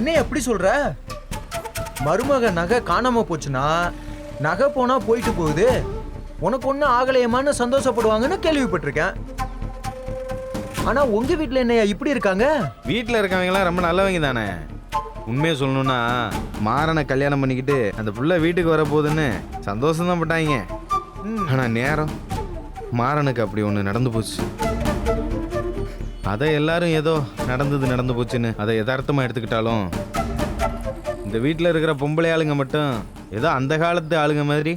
என்ன எப்படி சொல்ற? மருமக நகை காணாம போச்சுன்னா நகை போனா போயிட்டு போகுது, உனக்கு ஒன்னும் ஆகலையமான சந்தோஷப்படுவாங்கன்னு கேள்விப்பட்டிருக்கேன். ஆனா உங்க வீட்டுல என்னையா இப்படி இருக்காங்க? வீட்டில் இருக்கவங்க எல்லாம் ரொம்ப நல்லவங்க தானே. உண்மையை சொல்லணும்னா மாறனை கல்யாணம் பண்ணிக்கிட்டு அந்த புள்ள வீட்டுக்கு வரப்போகுதுன்னு சந்தோஷம் தான் பட்டாங்க. ஆனால் நேரம் மாறனுக்கு அப்படி ஒன்று நடந்து போச்சு. அதை எல்லாரும் ஏதோ நடந்து போச்சுன்னு அதை யதார்த்தமாக எடுத்துக்கிட்டாலும் இந்த வீட்டில் இருக்கிற பொம்பளை ஆளுங்க மட்டும் ஏதோ அந்த காலத்து ஆளுங்க மாதிரி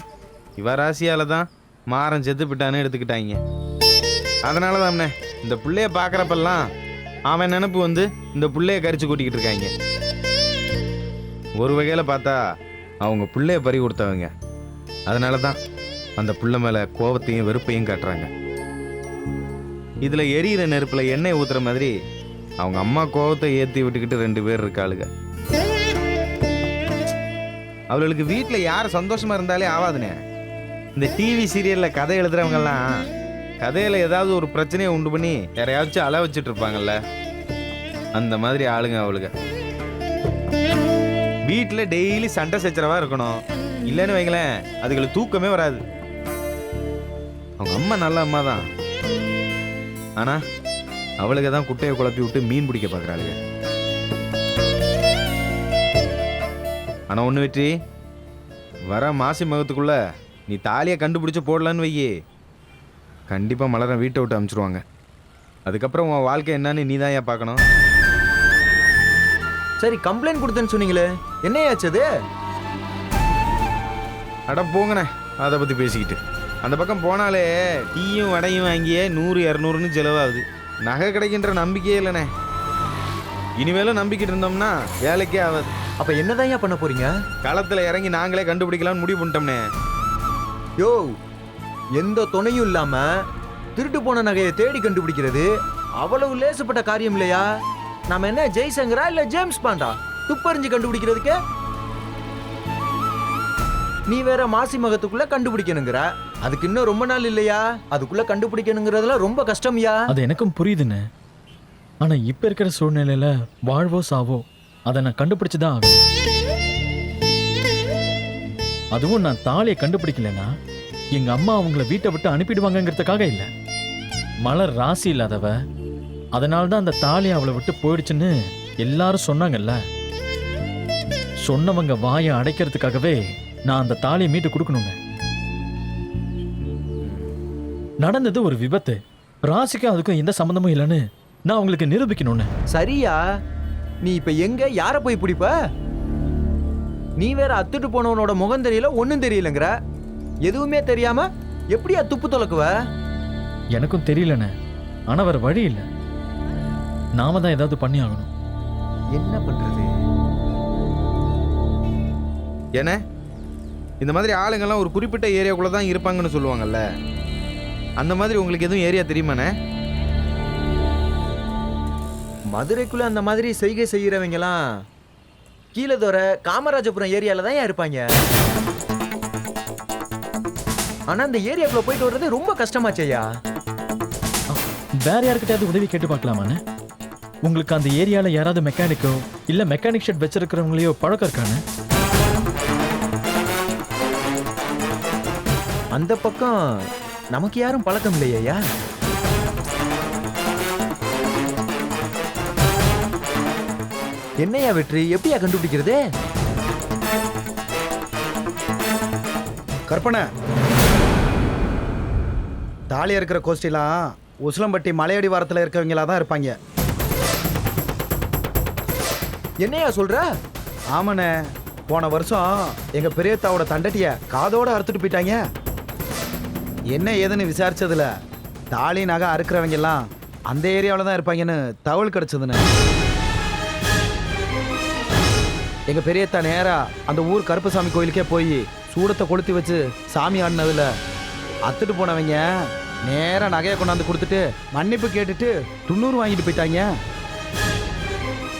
இவ ராசியால் தான் மாறன் செத்து பிட்டான்னு எடுத்துக்கிட்டாங்க. அதனால தானே இந்த பிள்ளைய பார்க்குறப்பெல்லாம் அவன் நினப்பு வந்து இந்த பிள்ளைய கரிச்சு கூட்டிக்கிட்டு இருக்காங்க. ஒரு வகையில் பார்த்தா அவங்க பிள்ளைய பறி கொடுத்தவங்க. அதனால தான் அந்த பிள்ளை மேலே கோபத்தையும் வெறுப்பையும் காட்டுறாங்க. இதில் எரியிற நெருப்பில் எண்ணெய் ஊற்றுற மாதிரி அவங்க அம்மா கோபத்தை ஏற்றி விட்டுக்கிட்டு 2 பேர் இருக்காளுங்க. அவளுக்கு வீட்டில் யார் சந்தோஷமாக இருந்தாலே ஆகாதுனே. இந்த டிவி சீரியலில் கதை எழுதுறவங்கெல்லாம் கதையில் ஏதாவது ஒரு பிரச்சனையை உண்டு பண்ணி யாரையாச்சும் அழ வச்சுட்டு இருப்பாங்கல்ல, அந்த மாதிரி ஆளுங்க அவளுங்க. வீட்டில் டெய்லி சண்டை சச்சரவாக இருக்கணும், இல்லைன்னு வைங்களேன் அதுகளுக்கு தூக்கமே வராது. அவங்க அம்மா நல்ல அம்மா தான், ஆனால் அவளுக்கு தான் குட்டையை குழப்பி விட்டு மீன் பிடிக்க பார்க்குறாளுங்க. ஆனால் ஒன்று வெற்றி, வர மாசி மகத்துக்குள்ள நீ தாலியை கண்டுபிடிச்சி போடலான்னு வையே, கண்டிப்பாக மலரை வீட்டை விட்டு அனுப்பிச்சிருவாங்க. அதுக்கப்புறம் உன் வாழ்க்கை என்னன்னு நீ தான் ஏன் பார்க்கணும். சரி, கம்ப்ளைண்ட் கொடுத்தேன்னு சொன்னீங்களே, என்னையாச்சது? அட போங்கண்ணே, அதை பற்றி பேசிக்கிட்டு. அந்த பக்கம் போனாலே டீயும் வடையும் வாங்கியே 100-200ன்னு செலவாகுது. நகை கிடைக்கின்ற நம்பிக்கையே இல்லைண்ணே. இனிமேலும் நம்பிக்கிட்டு இருந்தோம்னா வேலைக்கே ஆகாது. அப்ப என்னதான் பண்ண போறீங்க? களத்தில் இறங்கி நாங்களே கண்டுபிடிக்கலாம்னு முடிவு பண்ணிட்டோம்னே. யோ, எந்த துணையும் இல்லாம திருட்டு போன நகையை தேடி கண்டுபிடிக்கிறது அவ்வளவு லேசுப்பட்ட காரியம் இல்லையா? நாம என்ன ஜெய்சங்கரா இல்ல ஜேம்ஸ் பாண்டா துப்பறிஞ்சு கண்டுபிடிக்கிறதுக்கு? நீ வேற மாசி மகத்துக்குள்ள கண்டுபிடிக்கணுங்கிற, அதுக்கு இன்னும் ரொம்ப நாள் இல்லையா? அதுக்குள்ள கண்டுபிடிக்கணுங்கிறதுல ரொம்ப கஷ்டம்யா. அது எனக்கும் புரியுதுன்னு, ஆனா இப்ப இருக்கிற சூழ்நிலையில வாழ்வோ சாவோ அதை நான் கண்டுபிடிச்சுதான் ஆகும். அதுவும் நான் தாலியை கண்டுபிடிக்கலன்னா எங்க அம்மா அவங்கள வீட்டை விட்டு அனுப்பிடுவாங்கிறதுக்காக இல்ல. மலர் ராசி இல்லாதவ, அதனால்தான் அந்த தாலி அவளை விட்டு போயிடுச்சுன்னு எல்லாரும் சொன்னாங்கல்ல. சொன்னவங்க வாயை அடைக்கிறதுக்காகவே நான் அந்த தாலியை மீட்டு கொடுக்கணுங்க. நடந்தது ஒரு விபத்து, ராசிக்கும் அதுக்கும் எந்த சம்பந்தமும் இல்லைன்னு நான் உங்களுக்கு நிரூபிக்கணும்னு. சரியா? நீ இப்ப எங்க யார போய் பிடிப்ப? நீ வேற அத்துட்டு போனவனோட முகம் தெரியல, ஒன்னும் தெரியலங்கிற. எதுவுமே தெரியாம எப்படியா துப்பு தொலைக்குவ? எனக்கும் தெரியலண்ணே, ஆனா வேற வழி இல்லை. நாம தான் ஏதாவது பண்ணி ஆகணும். என்ன பண்றது? ஏன்னா இந்த மாதிரி ஆளுங்கள்லாம் ஒரு குறிப்பிட்ட ஏரியாக்குள்ளே தான் இருப்பாங்கன்னு சொல்லுவாங்கல்ல, அந்த மாதிரி உங்களுக்கு எதுவும் ஏரியா தெரியுமாண்ணே? மதுரைக்குள்ள அந்த மாதிரி செய்கை செய்யறவங்கலாம் கீழே தோற காமராஜபுரம் ஏரியால தான் இருப்பாங்க. ஆனா அந்த ஏரியாக்குள்ள போயிட்டு வர்றது ரொம்ப கஷ்டமாச்சையா. வேற யாருக்கிட்டையாவது உதவி கேட்டு பார்க்கலாமாண்ணே? உங்களுக்கு அந்த ஏரியால யாராவது மெக்கானிக்கோ இல்ல மெக்கானிக் ஷெட் வச்சிருக்கிறவங்களையோ பழக்கம் இருக்கானே? அந்த பக்கம் நமக்கு யாரும் பழக்கம் இல்லையா? என்னையா வெற்றி, எப்படியா கண்டுபிடிக்கிறது? கற்பனை, தாலியா இருக்கிற கோஷ்டிலாம் உசிலம்பட்டி மலையடி வாரத்தில் இருக்கவங்களா தான் இருப்பாங்க. என்னையா சொல்ற? ஆமாண்ணே, போன வருஷம் எங்க பெரியத்தாவோட தண்டட்டிய காதோட அறுத்துட்டு போயிட்டாங்க. என்ன ஏதுன்னு விசாரிச்சதுல தாலி நகை அறுக்கிறவங்க எல்லாம் அந்த ஏரியாவில் தான் இருப்பாங்கன்னு தகவல் கிடைச்சதுன்னு. எங்க பெரியத்தா நேரா அந்த ஊர் கருப்பசாமி கோயிலுக்கே போய் சூடத்தை கொளுத்தி வச்சு சாமி ஆடினதுல அத்துட்டு போனவங்க நேரா நகையை கொண்டாந்து கொடுத்துட்டு மன்னிப்பு கேட்டுட்டு 90 வாங்கிட்டு போயிட்டாங்க.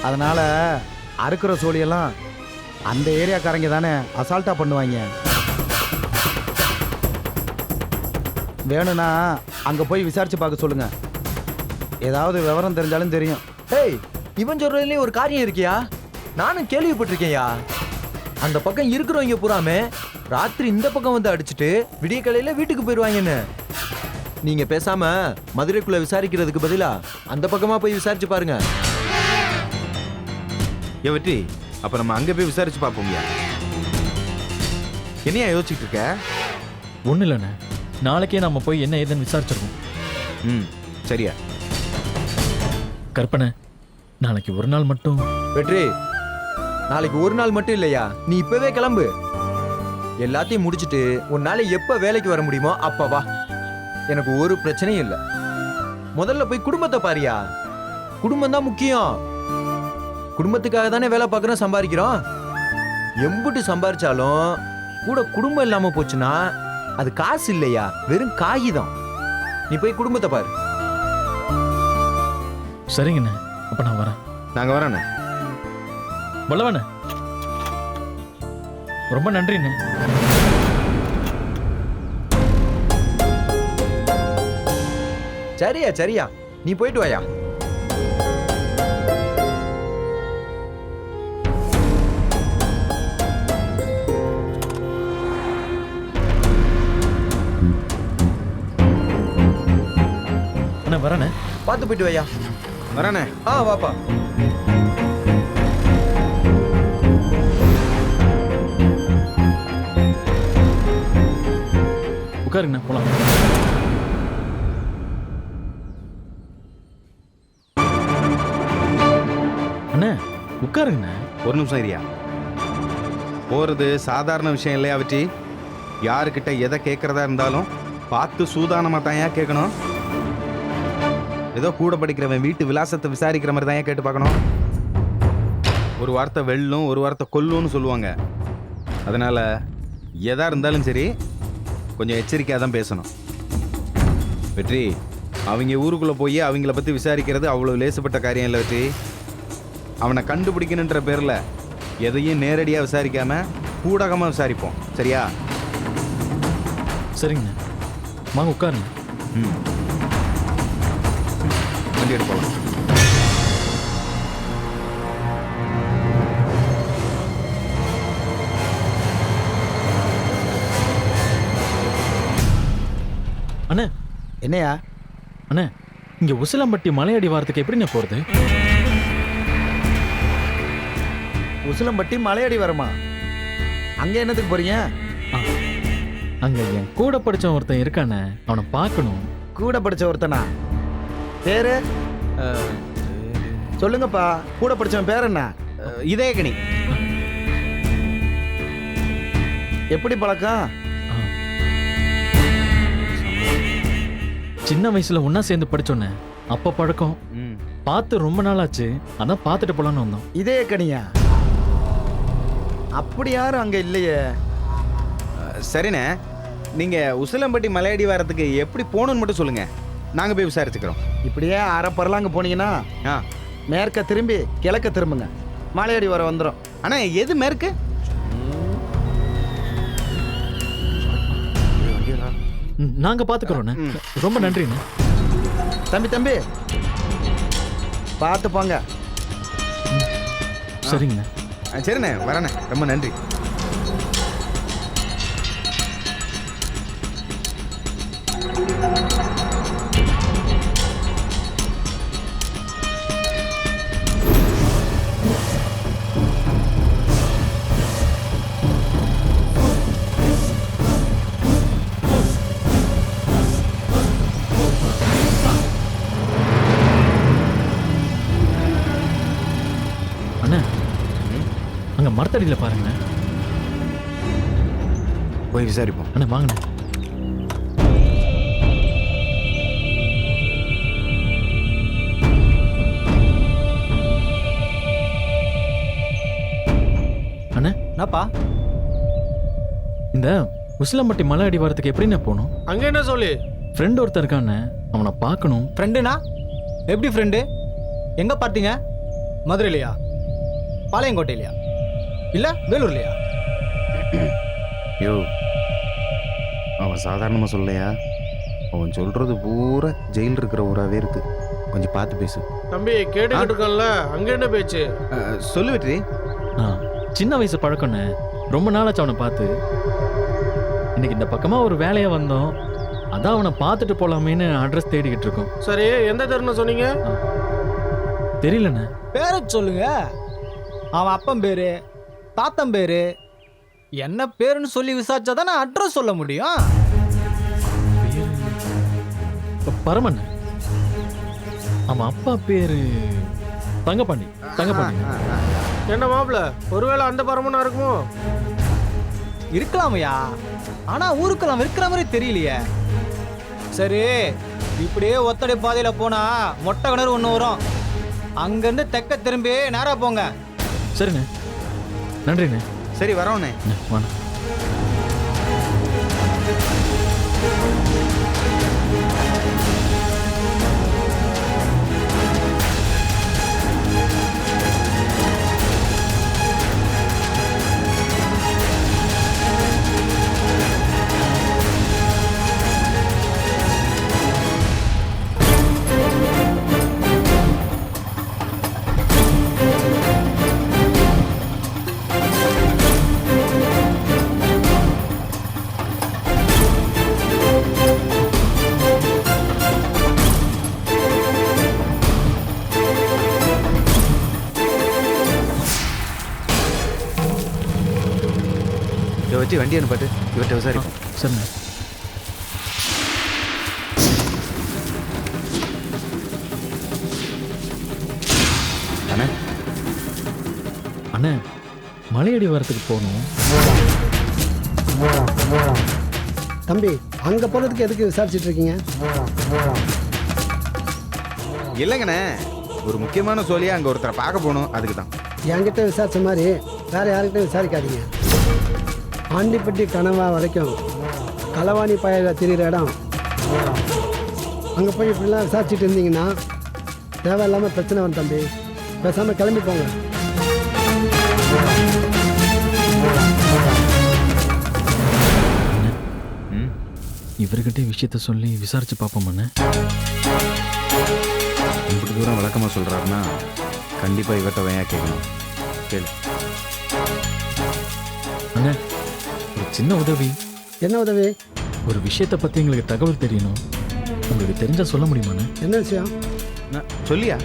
அதனால அறுக்கிற சோழியெல்லாம் அந்த ஏரியாக்காரங்க தானே அசால்ட்டா பண்ணுவாங்க. வேணும்னா அங்க போய் விசாரிச்சு பார்க்க சொல்லுங்க, ஏதாவது விவரம் தெரிஞ்சாலும் தெரியும். ஏய், இவன் சொல்றதுலயும் ஒரு காரியம் இருக்கியா? நானும் கேள்விப்பட்டிருக்கேன்யா. அந்த பக்கம் இருக்கிறவங்க பூராமே ராத்திரி இந்த பக்கம் வந்து அடிச்சுட்டு விடிய காலையில வீட்டுக்கு போயிடுவாங்கன்னு. நீங்க பேசாம மதுரைக்குள்ள விசாரிக்கிறதுக்கு பதிலா அந்த பக்கமா போய் விசாரிச்சு பாருங்க. ஏ வெற்றி, அப்ப நம்ம அங்க போய் விசாரிச்சு பார்ப்போம்யா. என்னையா யோசிச்சுட்டு இருக்க? ஒன்றும் இல்லைண்ணே, நாளைக்கே நம்ம போய் என்ன ஏதுன்னு விசாரிச்சிருக்கோம். ம், சரியா. கற்பனை, நாளைக்கு ஒரு நாள் மட்டும். வெற்றி, நாளைக்கு ஒரு நாள் மட்டும் இல்லையா, நீ இப்பவே கிளம்பு. எல்லாத்தையும் முடிச்சிட்டு உன்னால எப்ப வேலைக்கு வர முடியுமோ அப்ப வா. எனக்கு ஒரு பிரச்சனையும் இல்லை. முதல்ல போய் குடும்பத்தை பாரியா. குடும்பம் தான் முக்கியம். குடும்பத்துக்காக தானே வேலை பார்க்கறோம், சம்பாதிக்கிறோம். எம்புட்டு சம்பாதிச்சாலும் கூட குடும்பம் இல்லாம போச்சுன்னா அது காசு இல்லையா, வெறும் காகிதம். நீ போய் குடும்பத்தை பாரு. சரிங்கண்ணே, அப்ப நான் வரேன். நாங்க வரோண்ணே. வல்லவண்ணே, ரொம்ப நன்றிண்ணே. சரியா சரியா, நீ போயிட்டு வாயா. அண்ணா வரேண்ணே. பார்த்து போயிட்டு வாயா. வரேண்ணே. வாப்பா. உட்காருங்கண்ணா, போலாம். அண்ணா உட்காருங்கண்ணா. ஒரு நிமிஷம் இருயா. போறது சாதாரண விஷயம் இல்லையா வெற்றி? யாருக்கிட்ட எதை கேட்கறதா இருந்தாலும் பார்த்து சூதானமா தான் ஏன் கேட்கணும். ஏதோ கூட படிக்கிறவன் வீட்டு விலாசத்தை விசாரிக்கிற மாதிரி தான் ஏன் கேட்டு பார்க்கணும். ஒரு வார்த்தை வெல்லும், ஒரு வார்த்தை கொல்லும்னு சொல்லுவாங்க. அதனால எதா இருந்தாலும் சரி கொஞ்சம் எச்சரிக்கையாக தான் பேசணும். வெற்றி, அவங்க ஊருக்குள்ளே போய் அவங்கள பற்றி விசாரிக்கிறது அவ்வளோ லேசுப்பட்ட காரியம் இல்லை வெற்றி. அவனை கண்டுபிடிக்கணுன்ற பேரில் எதையும் நேரடியாக விசாரிக்காம ஊடகமாக விசாரிப்போம், சரியா? சரிங்கண்ணா, வாங்க உட்காருங்க. ம், வண்டி எடுத்து போகலாம். அண்ணே, என்னையா? அண்ணே, இங்க உசிலம்பட்டி மலையடி வாரத்துக்கு எப்படிண்ணே போறது? உசிலம்பட்டி மலையடி வரமா? அங்க என்னத்துக்கு போறீங்க? ஆ, அங்க என் கூட படிச்ச ஒருத்தன் இருக்கானே, அவனை பார்க்கணும். கூட படிச்ச ஒருத்தனா? பேரு சொல்லுங்கப்பா. கூட படிச்சவன் பேர் என்ன? இதயகனி. எப்படி பழக்கம்? ஆ. சின்ன வயசுல ஒன்னா சேர்ந்து படிச்சோன்னே, அப்ப பழக்கம். ம், பார்த்து ரொம்ப நாள் ஆச்சு, அதான் பார்த்துட்டு போலான்னு வந்தோம். இதே கனியா? அப்படி யாரும் அங்க இல்லையே. சரிண்ணே. நீங்கள் உசிலம்பட்டி மலையடி வாரத்துக்கு எப்படி போகணுன்னு மட்டும் சொல்லுங்கள், நாங்கள் போய் விசாரிச்சுக்கிறோம். இப்படியே அரை பரலாங்க போனீங்கன்னா ஆ, மேற்க திரும்பி கிழக்க திரும்புங்க, மலையடி வர வந்துடும். அண்ணா எது மேற்கு? நாங்க பாத்துக்கிறோண்ணே. ரொம்ப நன்றிண்ணே. தம்பி தம்பி பார்த்து போங்க. சரிங்கண்ணே. சரிண்ணே, வரண்ணே, ரொம்ப நன்றி. அண்ணா, அங்க மரத்தடியில பாருங்க. போய் விசாரிப்போம். அண்ணா வாங்கண்ணே. அண்ணா, என்னப்பா இந்த உசிலம்பட்டி மலை அடி வாரத்துக்கு எப்படிண்ணே போகணும்? அங்க என்ன சொல்லு? ஃப்ரெண்ட் ஒருத்தர் இருக்கானே, அவனை பார்க்கணும். ஃப்ரெண்டுனா எப்படி ஃப்ரெண்டு? எங்க பார்த்தீங்க? மதுரையிலையா, பாளையங்கோட்டையிலையா, இல்ல வேலூர்லையா? யோ, அவன் சாதாரணமாக சொல்லலையா? அவன் சொல்றது பூரா ஜெயில் இருக்கிற ஊராகவே இருக்கு. கொஞ்சம் பார்த்து பேசு. தம்பி கேட்டுக்கிட்டு இருக்கோம்ல, அங்க என்ன பேச்சு? சொல்லு வெற்றி. ஆ சின்ன வயசு பழக்கம்ண்ணே. ரொம்ப நாளாச்சு அவனை பார்த்து. இன்னைக்கு இந்த பக்கமா ஒரு வேலையா வந்தோம். அதான் அவனை பார்த்துட்டு போலாமேன்னு அட்ரஸ் தேடிக்கிட்டு இருக்கோம். சரி, எந்த தெருன்னு சொன்னீங்க? தெரியலண்ணே. பேரை சொல்லுங்க. அவன் அப்பன் பேரு, தாத்தன் பேரு, என்ன பேருன்னு சொல்லி விசாரிச்சா தானே அட்ரஸ் சொல்ல முடியும். பரமண்ண. அவன் அப்பா பேரு தங்கப்பாண்டி. தங்கப்பாண்டி. என்ன மாப்பிள்ள, ஒருவேளை அந்த பரமனா இருக்குமோ? இருக்கலாமையா, ஆனா ஊருக்குள்ள அவன் இருக்கிற மாதிரி தெரியலையே. சரி, இப்படியே ஒத்தடை பாதையில போனா மொட்டை கிணறு ஒன்று வரும். அங்கிருந்து தெக்க திரும்பி நேரா போங்க. சரிண்ணே, நன்றிண்ணே. சரி வரோண்ணே. வாண்ணே. இதை வச்சு வண்டி அனுப்பாட்டு, இவர்கிட்ட விசாரிக்கும். சரிண்ணே. அண்ணே, அண்ணே, மலையடி வரத்துக்கு போகணும். தம்பி, அங்க போறதுக்கு எதுக்கு விசாரிச்சுட்டு இருக்கீங்க? இல்லைங்கண்ணே, ஒரு முக்கியமான சோழியா அங்கே ஒருத்தரை பார்க்க போகணும், அதுக்கு தான். என்கிட்ட விசாரிச்ச மாதிரி வேற யார்கிட்ட விசாரிக்காதீங்க. ஆண்டிப்பட்டி கனவா வரைக்கும் களவாணி பயல திரிகிற இடம். அங்கே போய் இப்படிலாம் விசாரிச்சுட்டு இருந்தீங்கன்னா தேவையில்லாமல் பிரச்சனை வரும் தம்பி. பேசாமல் கிளம்பி போங்க. இவர்கிட்ட விஷயத்த சொல்லி விசாரிச்சு பார்ப்போம் அண்ணே. இப்படி தூரம் விளக்கமாக சொல்கிறாருன்னா கண்டிப்பாக இவர்கிட்ட வையா கேட்கணும். கேளு. அண்ணே, ஒரு சின்ன உதவி. என்ன உதவி? ஒரு விஷயத்தை பற்றி எங்களுக்கு தகவல் தெரியணும். உங்களுக்கு தெரிஞ்சா சொல்ல முடியுமாண்ணே? என்ன விஷயம்? சொல்லியா?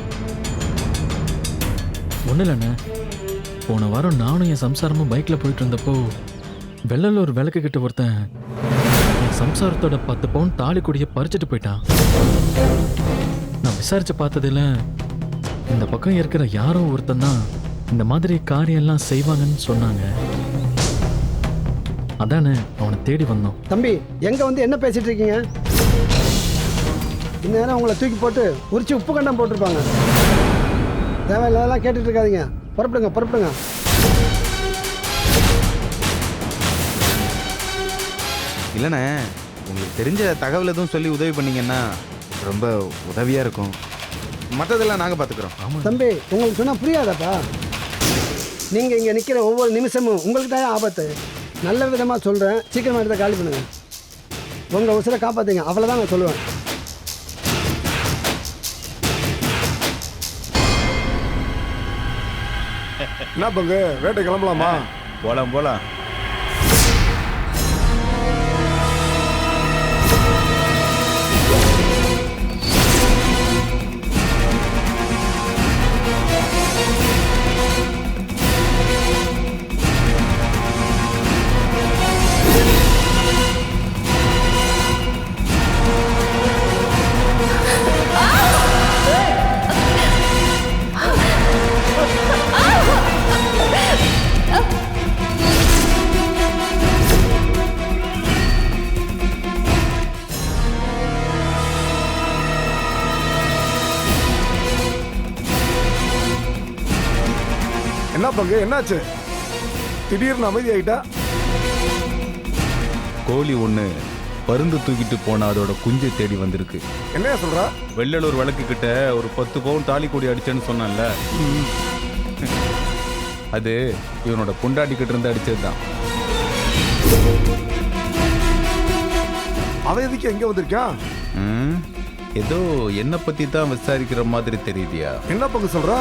ஒன்றும் இல்லைண்ணே, போன வாரம் நானும் என் சம்சாரமும் பைக்கில் போயிட்டு இருந்தப்போ வெள்ளலூர் விளக்கு கிட்ட ஒருத்தன் என் சம்சாரத்தோட 10 பவுன் தாலி கொடியை பறிச்சுட்டு போயிட்டான். நான் விசாரிச்சு பார்த்ததில் இந்த பக்கம் இருக்கிற யாரோ ஒருத்தன் தான் இந்த மாதிரி காரியெல்லாம் செய்வாங்கன்னு சொன்னாங்க. அதானே அவனை தேடி வந்தோம். தம்பி, எங்கே வந்து என்ன பேசிட்டு இருக்கீங்க? இந்நேரம் உங்களை தூக்கி போட்டு உரிச்சு உப்பு கண்டம் போட்டிருப்பாங்க. தேவையில்லாதெல்லாம் கேட்டுட்டு இருக்காதீங்க. புறப்படுங்க, புறப்படுங்க. இல்லைண்ணே, உங்களுக்கு தெரிஞ்ச தகவல் எதுவும் சொல்லி உதவி பண்ணீங்கன்னா ரொம்ப உதவியாக இருக்கும். மற்றதெல்லாம் நாங்கள் பார்த்துக்குறோம். ஆமாம் தம்பி, உங்களுக்கு சொன்னால் புரியாதாப்பா? நீங்கள் இங்கே நிற்கிற ஒவ்வொரு நிமிஷமும் உங்களுக்கு தான் ஆபத்து. நல்ல விதமாக சொல்கிறேன், சீக்கிரமாக எடுத்து காலி பண்ணுங்க. உங்கள் உசுரை காப்பாற்றுங்க, அவ்வளோதான் நான் சொல்லுவேன். என்ன பங்கு, வேட்டை கிளம்பலாமா? போலாம் போலாம். என்ன பங்கு, என்னாச்சு? திடீர்னு அமைதி ஆயிட்டா? கோழி ஒன்று பருந்து தூக்கிட்டு போன அதோட குஞ்சை தேடி வந்திருக்கு. என்ன சொல்றா? வெள்ளலூர் விளக்கு கிட்ட ஒரு 10 பவுன் தாலி கொடி அடிச்சேன்னு சொன்னான்ல, அது இவனோட பொண்டாட்டி கிட்ட இருந்து அடிச்சது தான். அவன் எதுக்கு எங்க வந்திருக்கான்? ஏதோ என்னை பத்தி தான் விசாரிக்கிற மாதிரி தெரியுதியா? என்ன பங்கு சொல்ற?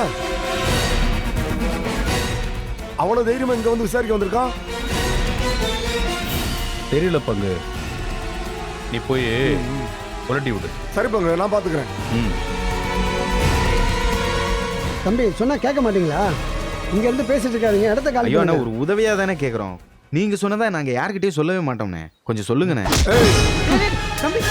அவ்வளவு தைரியமா இங்க வந்து விசாரிக்க வந்திருக்கான்? தெரியல பங்கு, நீ போய் புரட்டி விடு. சரி பங்கு, நான் பாத்துக்கிறேன். ம். தம்பி சொன்னா கேட்க மாட்டீங்களா? இங்க இருந்து பேசிட்டு இருக்காதீங்க, இடத்த காலி ஐயோ அண்ணா, பண்ணுங்க. ஒரு உதவியா தானே கேக்குறோம். நீங்க சொன்னதா நாங்க யார்கிட்டயும் சொல்லவே மாட்டோம்ண்ணே. கொஞ்சம் சொல்லுங்கண்ணே. ஏய், தம்பி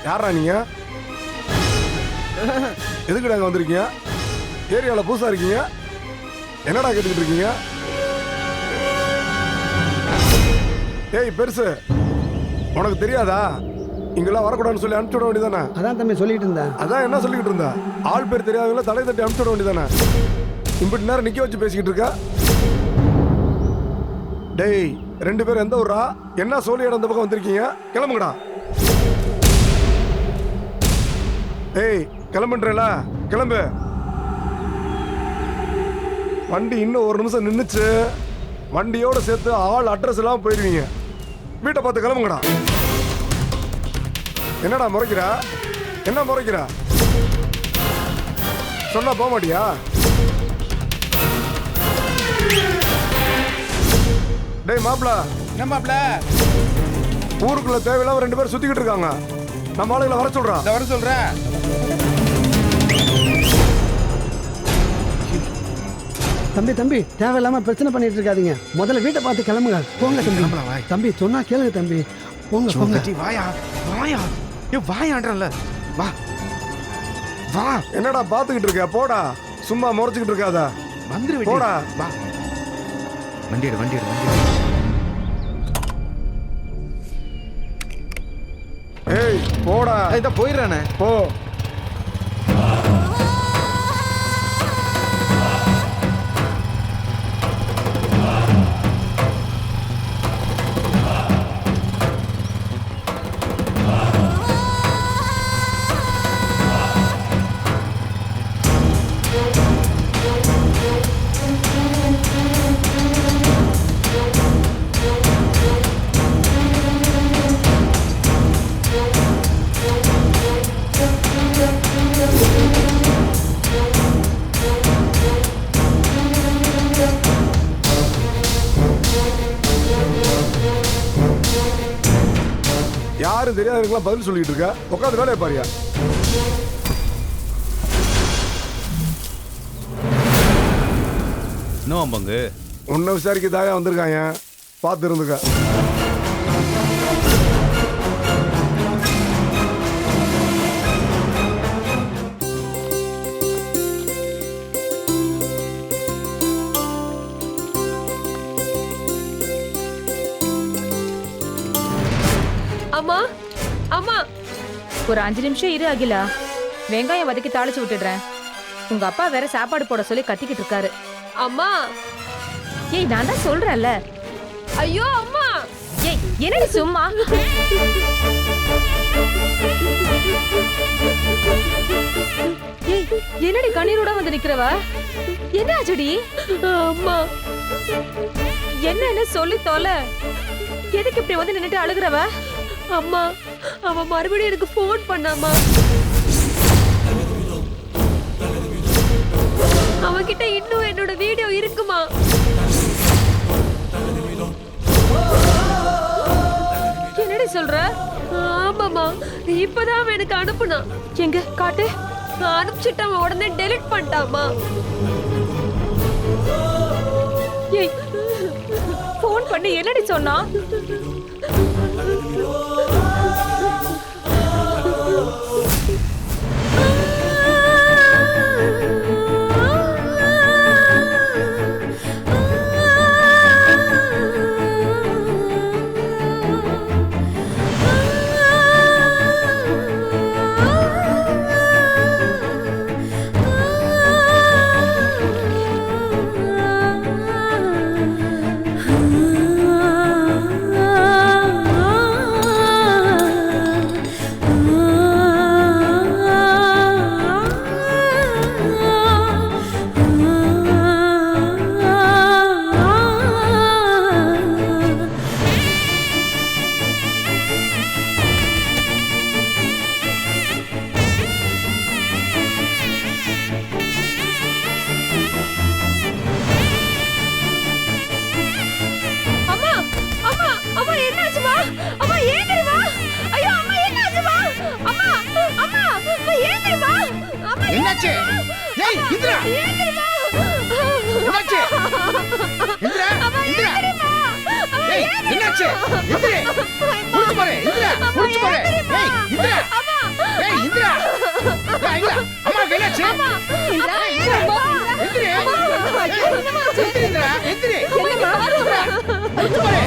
யாரா நீங்க? எதுக்குடா இங்க வந்திருக்கீங்க? ஏரியால புதுசா இருக்கீங்க? என்னடா கேட்டுக்கிட்டு இருக்கீங்க? ஏய் பெருசு, உனக்கு தெரியாதா இங்கெல்லாம் வரக்கூடாதுன்னு சொல்லி அனுப்பிச்சு விட வேண்டியதானே? அதான் தம்பி சொல்லிட்டு இருந்தேன். அதான் என்ன சொல்லிக்கிட்டு இருந்த? ஆள் பேர் தெரியாதவங்கள தலை தட்டி அனுப்பிச்சு விட வேண்டியதானே? இப்படி நேரம் நிக்க வச்சு பேசிக்கிட்டு இருக்க? டேய், 2 பேரும் எந்த ஊரா? என்ன சோழி இடம் இந்த பக்கம் வந்திருக்கீங்க? கிளம்புங்கடா. ஏய், கிளம்புன்றல, கிளம்பு. வண்டி இன்னும் 1 நிமிஷம் நின்னுச்சு, வண்டியோட சேர்த்து ஆள் அட்ரஸ் எல்லாம் போயிருவீங்க. வீட்டை பார்த்து கிளம்புங்கடா. என்னடா முறைக்கிறா? என்ன முறைக்கிறா? சொன்னா போக மாட்டியா? டேய் மாப்ள, என்ன மாப்ள? ஊருக்குள்ள தேவையில்லாம 2 பேர் சுத்திக்கிட்டு இருக்காங்க. நம்ம ஆளுங்களை வர சொல்றான். வர சொல்றேன். தம்பி தம்பி தேவையில்லாம பிரச்சனை பண்ணிட்டு இருக்காதீங்க, முதல்ல வீட்டை பார்த்து கிளம்புங்க. போங்க தம்பி. தம்பி சொன்னா கேளுங்க தம்பி, போங்க போங்க. வாயா வாயா, வாயான்றல, வா வா. என்னடா பாத்துக்கிட்டு இருக்க? போடா, சும்மா முறைச்சுக்கிட்டு இருக்காத. வந்துரு, போடா. வா. வண்டி எடு, வண்டி எடு, வண்டி எடு. ஏய் போடா. இத போயிடுறானே. போ. யாரும் தெரியாதவங்களுக்குலாம் பதில் சொல்லிட்டு இருக்க. உட்காந்து வேலையை பாரியா. என்ன பங்கு? உன்னை விசாரிக்க தாயா வந்திருக்காங்க, பார்த்து இருந்துக்க. அம்மா அம்மா, ஒரு 5 நிமிஷம் இரு அகிலா, வெங்காயம் வதக்கி தாளிச்சு விட்டுடுறேன். உங்க அப்பா வேற சாப்பாடு போட சொல்லி கத்திக்கிட்டு இருக்காரு. அம்மா, ஏய் நான் தான் சொல்றேன்ல. ஐயோ அம்மா, ஏய் என்னடி சும்மா? ஏய் என்னடி கண்ணீரோட வந்து நிக்கிறவ? என்ன ஆச்சுடி? அம்மா என்னன்னு சொல்லி தொலை. எதுக்கு இப்படி வந்து நின்னுட்டு அழுகுறவ? அம்மா, அவன் மறுபடியும் எனக்கு போன் பண்ணாமா. அவன்கிட்ட இன்னும் என்னோட வீடியோ இருக்குமா? என்னடி சொல்ற? ஆமாமா, இப்பதான் அவன் எனக்கு அனுப்புனான். எங்க காட்டு. அனுப்பிச்சுட்டு அவன் உடனே டெலிட் பண்ணிட்டாமா. ஏய், போன் பண்ணி என்னடி சொன்னா? என்னாச்சு ஏய் இந்திரா என்னாச்சு இந்திரா இந்திரா ஏய் என்னாச்சு இந்திரா குளிச்சு பாரு இந்திரா குளிச்சு பாரு ஏய் இந்திரா ஏய் இந்திரா ஏய் இந்திரா அம்மா என்னாச்சு இந்திரா இந்திரா இந்திரா இந்திரா இந்திரா குளிச்சு பாரு